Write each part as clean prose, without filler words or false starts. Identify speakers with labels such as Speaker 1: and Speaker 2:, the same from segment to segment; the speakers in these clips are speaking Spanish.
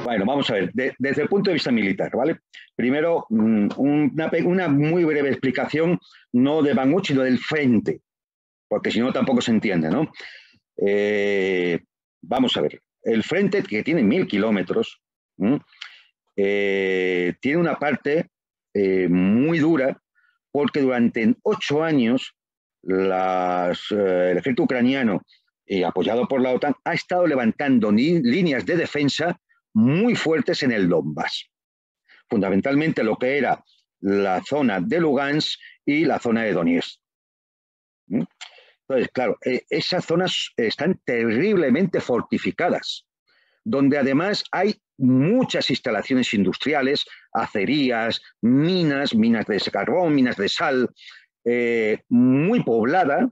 Speaker 1: Bueno, vamos a ver, desde el punto de vista militar, ¿vale? Primero, una muy breve explicación, no de Bakhmut, sino del frente, porque si no tampoco se entiende, ¿no? Vamos a ver, el frente, que tiene 1000 kilómetros, tiene una parte muy dura, porque durante 8 años el ejército ucraniano, apoyado por la OTAN, ha estado levantando líneas de defensa muy fuertes en el Donbass. Fundamentalmente lo que era la zona de Lugansk y la zona de Donetsk. Entonces, claro, esas zonas están terriblemente fortificadas, donde además hay muchas instalaciones industriales, acerías, minas de carbón, minas de sal, muy poblada.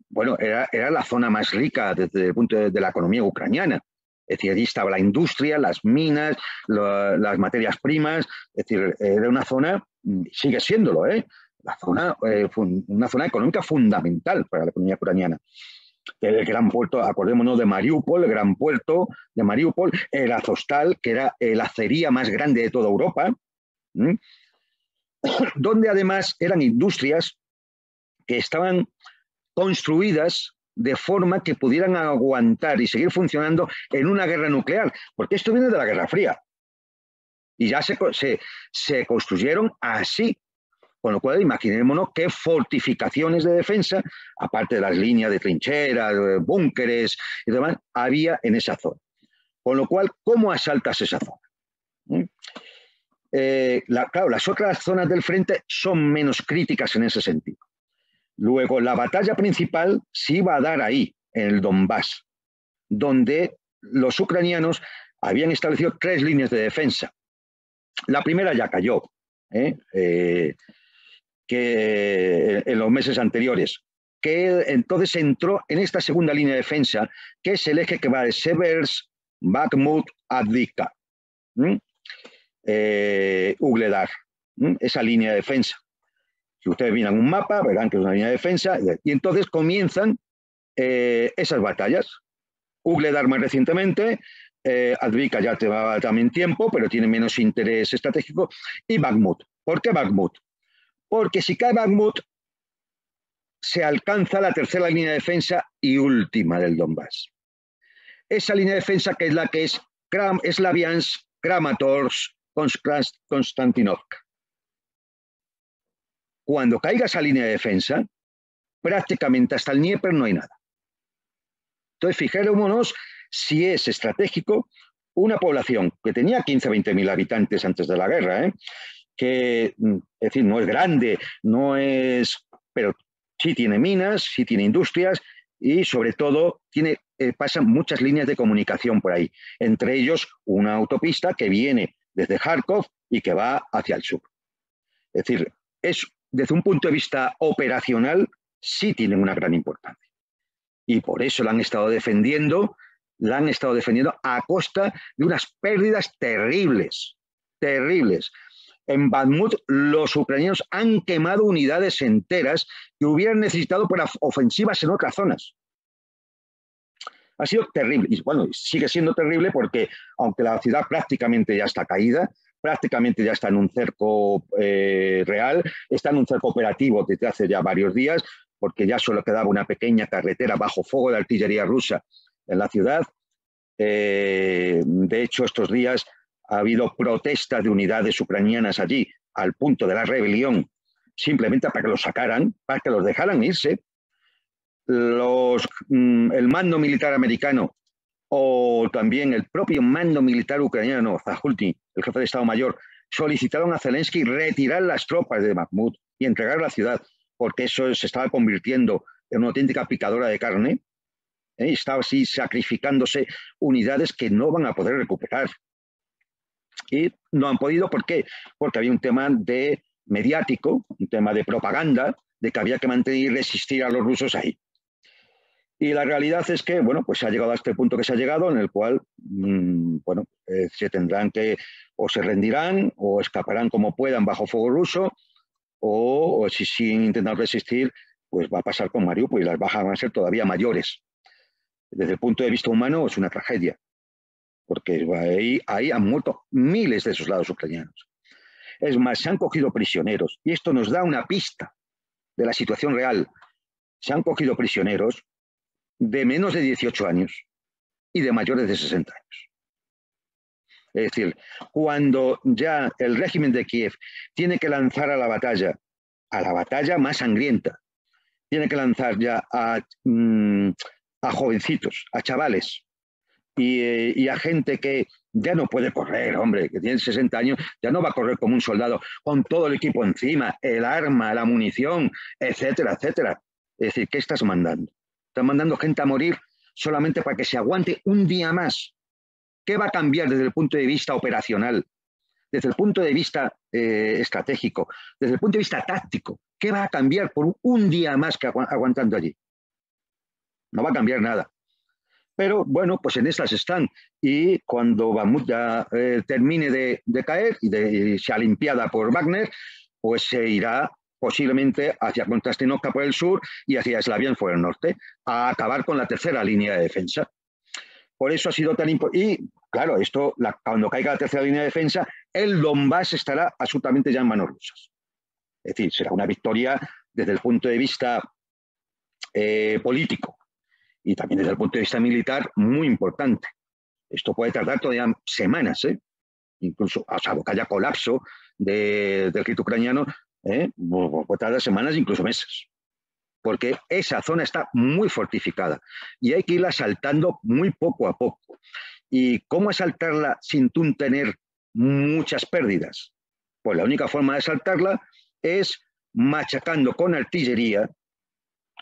Speaker 1: Bueno, era la zona más rica desde el punto de la economía ucraniana. Es decir, allí estaba la industria, las minas, las materias primas. Es decir, era una zona, sigue siéndolo, una zona económica fundamental para la economía ucraniana. El gran puerto, acordémonos de Mariupol, el gran puerto de Mariupol, el Azovstal, que era la acería más grande de toda Europa, donde además eran industrias que estaban construidas de forma que pudieran aguantar y seguir funcionando en una guerra nuclear, porque esto viene de la Guerra Fría. Y ya se construyeron así, con lo cual imaginémonos qué fortificaciones de defensa, aparte de las líneas de trincheras, búnkeres y demás, había en esa zona. Con lo cual, ¿cómo asaltas esa zona? Claro, las otras zonas del frente son menos críticas en ese sentido. Luego, la batalla principal se iba a dar ahí, en el Donbass, donde los ucranianos habían establecido 3 líneas de defensa. La primera ya cayó, que en los meses anteriores, que entonces entró en esta segunda línea de defensa, que es el eje que va de Seversk, Bakhmut, Avdiivka, Ugledar, esa línea de defensa. Si ustedes miran un mapa, verán que es una línea de defensa, y entonces comienzan esas batallas. Ugledar más recientemente, Avdiivka ya llevaba también tiempo, pero tiene menos interés estratégico, y Bakhmut. ¿Por qué Bakhmut? Porque si cae Bakhmut, se alcanza la tercera línea de defensa y última del Donbass. Esa línea de defensa que es Slaviansk, Kramatorsk, Konstantinovka. Cuando caiga esa línea de defensa, prácticamente hasta el Dnieper no hay nada. Entonces, fijémonos si es estratégico una población que tenía 15 a 20 mil habitantes antes de la guerra, que, es decir, no es grande, pero sí tiene minas, sí tiene industrias y sobre todo pasan muchas líneas de comunicación por ahí, entre ellos una autopista que viene desde Kharkov y que va hacia el sur. Es decir, desde un punto de vista operacional sí tienen una gran importancia. Y por eso la han estado defendiendo a costa de unas pérdidas terribles, terribles. En Bakhmut los ucranianos han quemado unidades enteras que hubieran necesitado para ofensivas en otras zonas. Ha sido terrible. Y bueno, sigue siendo terrible porque aunque la ciudad prácticamente ya está caída, prácticamente ya está en un cerco real, está en un cerco operativo desde hace ya varios días, porque ya solo quedaba una pequeña carretera bajo fuego de artillería rusa en la ciudad. De hecho, estos días ha habido protestas de unidades ucranianas allí, al punto de la rebelión, simplemente para que los sacaran, para que los dejaran irse. El mando militar americano o también el propio mando militar ucraniano, Zahulny, el jefe de Estado Mayor, solicitaron a Zelensky retirar las tropas de Bakhmut y entregar la ciudad, porque eso se estaba convirtiendo en una auténtica picadora de carne. Estaba así sacrificándose unidades que no van a poder recuperar. Y no han podido, ¿por qué? Porque había un tema mediático, un tema de propaganda, de que había que mantener y resistir a los rusos ahí. Y la realidad es que, bueno, pues se ha llegado a este punto que se ha llegado, en el cual, bueno, se tendrán que, o se rendirán, o escaparán como puedan bajo fuego ruso, o si siguen intentando resistir, pues va a pasar con Mariupol y las bajas van a ser todavía mayores. Desde el punto de vista humano es una tragedia. porque ahí han muerto miles de soldados ucranianos. Es más, se han cogido prisioneros, y esto nos da una pista de la situación real. Se han cogido prisioneros de menos de 18 años y de mayores de 60 años. Es decir, cuando ya el régimen de Kiev tiene que lanzar a la batalla más sangrienta, tiene que lanzar ya a jovencitos, a chavales y a gente que ya no puede correr, hombre, que tiene 60 años, ya no va a correr como un soldado con todo el equipo encima, el arma, la munición, etcétera, etcétera. Es decir, ¿qué estás mandando? Estás mandando gente a morir solamente para que se aguante un día más. ¿Qué va a cambiar desde el punto de vista operacional, desde el punto de vista estratégico, desde el punto de vista táctico? ¿Qué va a cambiar por un día más que aguantando allí? No va a cambiar nada. Pero bueno, pues en estas están. Y cuando Bakhmut ya termine de caer y sea limpiada por Wagner, pues se irá posiblemente hacia Konstantinopla por el sur y hacia Eslaviansk por el norte, a acabar con la tercera línea de defensa. Por eso ha sido tan importante. Y claro, cuando caiga la tercera línea de defensa, el Donbass estará absolutamente ya en manos rusas. Es decir, será una victoria desde el punto de vista político y también desde el punto de vista militar muy importante. Esto puede tardar todavía semanas, incluso, a salvo que haya colapso del ejército ucraniano, puede tardar semanas, incluso meses. Porque esa zona está muy fortificada y hay que irla asaltando muy poco a poco. ¿Y cómo asaltarla sin tú tener muchas pérdidas? Pues la única forma de asaltarla es machacando con artillería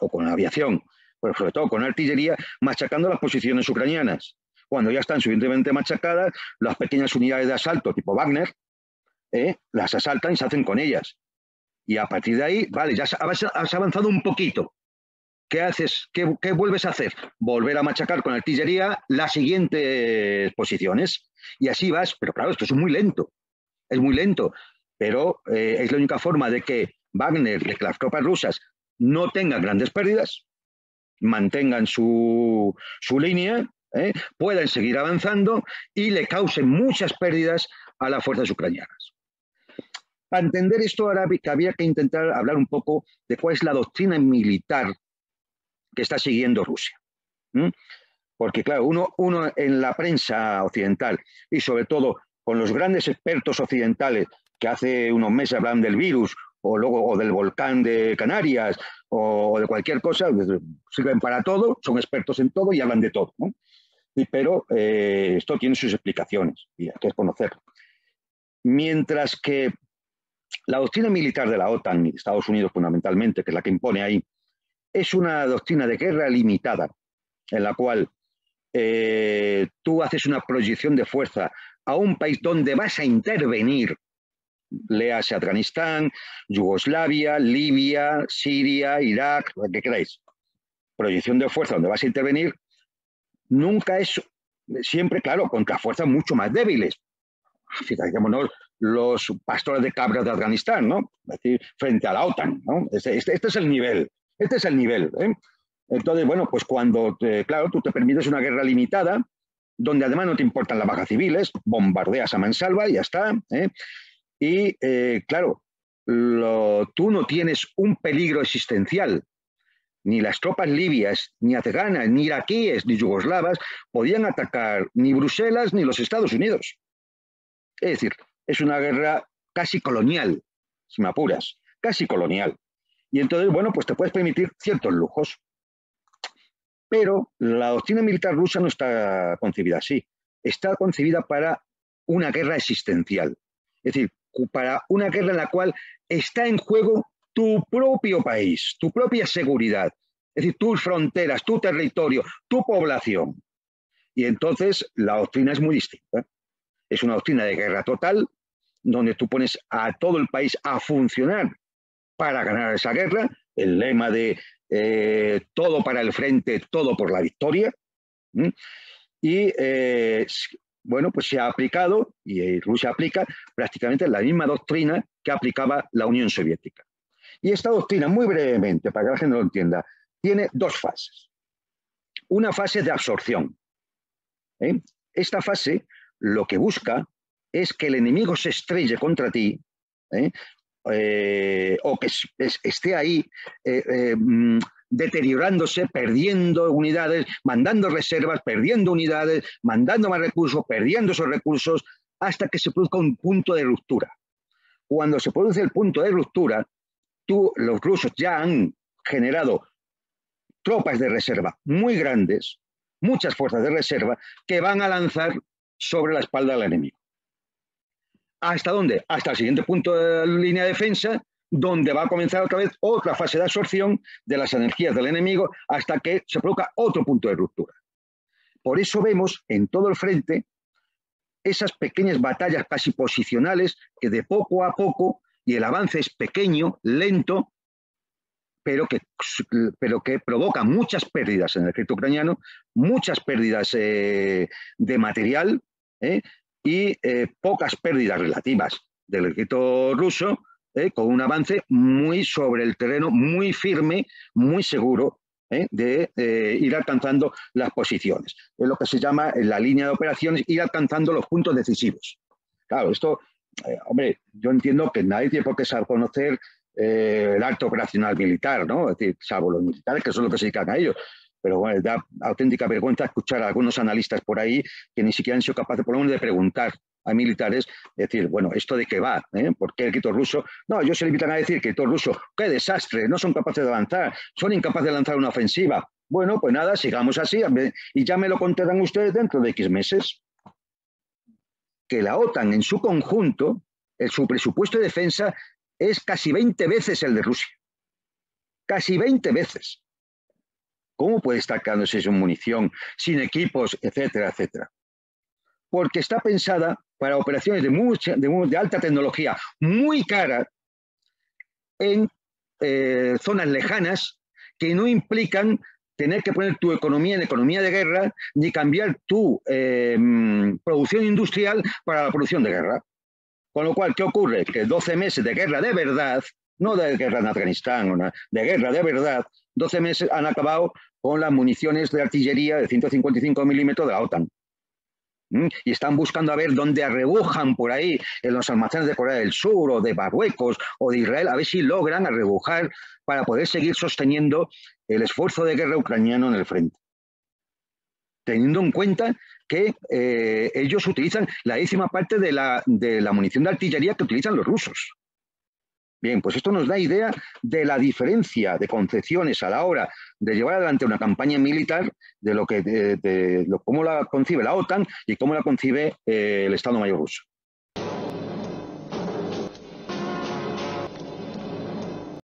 Speaker 1: o con aviación, pero sobre todo con artillería, machacando las posiciones ucranianas. Cuando ya están suficientemente machacadas, las pequeñas unidades de asalto tipo Wagner las asaltan y se hacen con ellas. Y a partir de ahí, vale, ya has avanzado un poquito. ¿Qué haces? ¿Qué vuelves a hacer? Volver a machacar con artillería las siguientes posiciones. Y así vas, pero claro, esto es muy lento. Es muy lento, pero es la única forma de que Wagner, de que las tropas rusas no tengan grandes pérdidas, mantengan su línea, puedan seguir avanzando y le causen muchas pérdidas a las fuerzas ucranianas. Para entender esto, ahora había que intentar hablar un poco de cuál es la doctrina militar que está siguiendo Rusia. Porque, claro, uno en la prensa occidental y sobre todo con los grandes expertos occidentales que hace unos meses hablan del virus o del volcán de Canarias o de cualquier cosa, sirven para todo, son expertos en todo y hablan de todo, ¿no? Pero esto tiene sus explicaciones y hay que conocerlo. Mientras que la doctrina militar de la OTAN y de Estados Unidos fundamentalmente, que es la que impone ahí, es una doctrina de guerra limitada, en la cual tú haces una proyección de fuerza a un país donde vas a intervenir, léase Afganistán, Yugoslavia, Libia, Siria, Irak, lo que queráis. Proyección de fuerza donde vas a intervenir nunca es, siempre, claro, contra fuerzas mucho más débiles. Fijémonos los pastores de cabras de Afganistán, ¿no? Es decir, frente a la OTAN, ¿no? Este es el nivel, este es el nivel, ¿eh? Entonces, bueno, pues cuando, claro, tú te permites una guerra limitada, donde además no te importan las bajas civiles, bombardeas a mansalva y ya está, y claro, tú no tienes un peligro existencial. Ni las tropas libias, ni afganas, ni iraquíes, ni yugoslavas podían atacar ni Bruselas ni los Estados Unidos. Es decir, es una guerra casi colonial, si me apuras, casi colonial. Y entonces, bueno, pues te puedes permitir ciertos lujos. Pero la doctrina militar rusa no está concebida así. Está concebida para una guerra existencial. Es decir, para una guerra en la cual está en juego tu propio país, tu propia seguridad. Es decir, tus fronteras, tu territorio, tu población. Y entonces la doctrina es muy distinta. Es una doctrina de guerra total, donde tú pones a todo el país a funcionar para ganar esa guerra, el lema de todo para el frente, todo por la victoria. Y bueno, pues se ha aplicado, y Rusia aplica prácticamente la misma doctrina que aplicaba la Unión Soviética. Y esta doctrina, muy brevemente, para que la gente lo entienda, tiene dos fases. Una fase de absorción. esta fase lo que busca es que el enemigo se estrelle contra ti, o que esté ahí deteriorándose, perdiendo unidades, mandando reservas, perdiendo unidades, mandando más recursos, perdiendo esos recursos, hasta que se produzca un punto de ruptura. Cuando se produce el punto de ruptura, los rusos ya han generado tropas de reserva muy grandes, muchas fuerzas de reserva, que van a lanzar sobre la espalda del enemigo. ¿Hasta dónde? Hasta el siguiente punto de la línea de defensa, donde va a comenzar otra vez otra fase de absorción de las energías del enemigo hasta que se produzca otro punto de ruptura. Por eso vemos en todo el frente esas pequeñas batallas casi posicionales que de poco a poco, y el avance es pequeño, lento, pero que provoca muchas pérdidas en el ejército ucraniano, muchas pérdidas de material y pocas pérdidas relativas del ejército ruso, con un avance muy sobre el terreno, muy firme, muy seguro de ir alcanzando las posiciones. Es lo que se llama en la línea de operaciones ir alcanzando los puntos decisivos. Claro, esto, hombre, yo entiendo que nadie tiene por qué saber conocer el arte operacional militar, ¿no? Es decir, salvo los militares, que son los que se dedican a ello. Pero bueno, da auténtica vergüenza escuchar a algunos analistas por ahí que ni siquiera han sido capaces, por lo menos, de preguntar a militares, decir, bueno, ¿esto de qué va? ¿Por qué el ejército ruso? No, ellos se limitan a decir que el ejército ruso, qué desastre, no son capaces de avanzar, son incapaces de lanzar una ofensiva. Bueno, pues nada, sigamos así y ya me lo contarán ustedes dentro de X meses. Que la OTAN en su conjunto, su presupuesto de defensa es casi 20 veces el de Rusia. Casi 20 veces. ¿Cómo puede estar quedándose sin munición, sin equipos, etcétera, etcétera? Porque está pensada para operaciones de alta tecnología, muy cara, en zonas lejanas que no implican tener que poner tu economía en economía de guerra, ni cambiar tu producción industrial para la producción de guerra. Con lo cual, ¿qué ocurre? Que 12 meses de guerra de verdad, no de guerra en Afganistán, de guerra de verdad, 12 meses han acabado con las municiones de artillería de 155 milímetros de la OTAN. Y están buscando a ver dónde arrebujan por ahí, en los almacenes de Corea del Sur o de Marruecos o de Israel, a ver si logran arrebujar para poder seguir sosteniendo el esfuerzo de guerra ucraniano en el frente. Teniendo en cuenta que ellos utilizan la 10ª parte de la munición de artillería que utilizan los rusos. Bien, pues esto nos da idea de la diferencia de concepciones a la hora de llevar adelante una campaña militar, de cómo la concibe la OTAN y cómo la concibe el Estado Mayor ruso.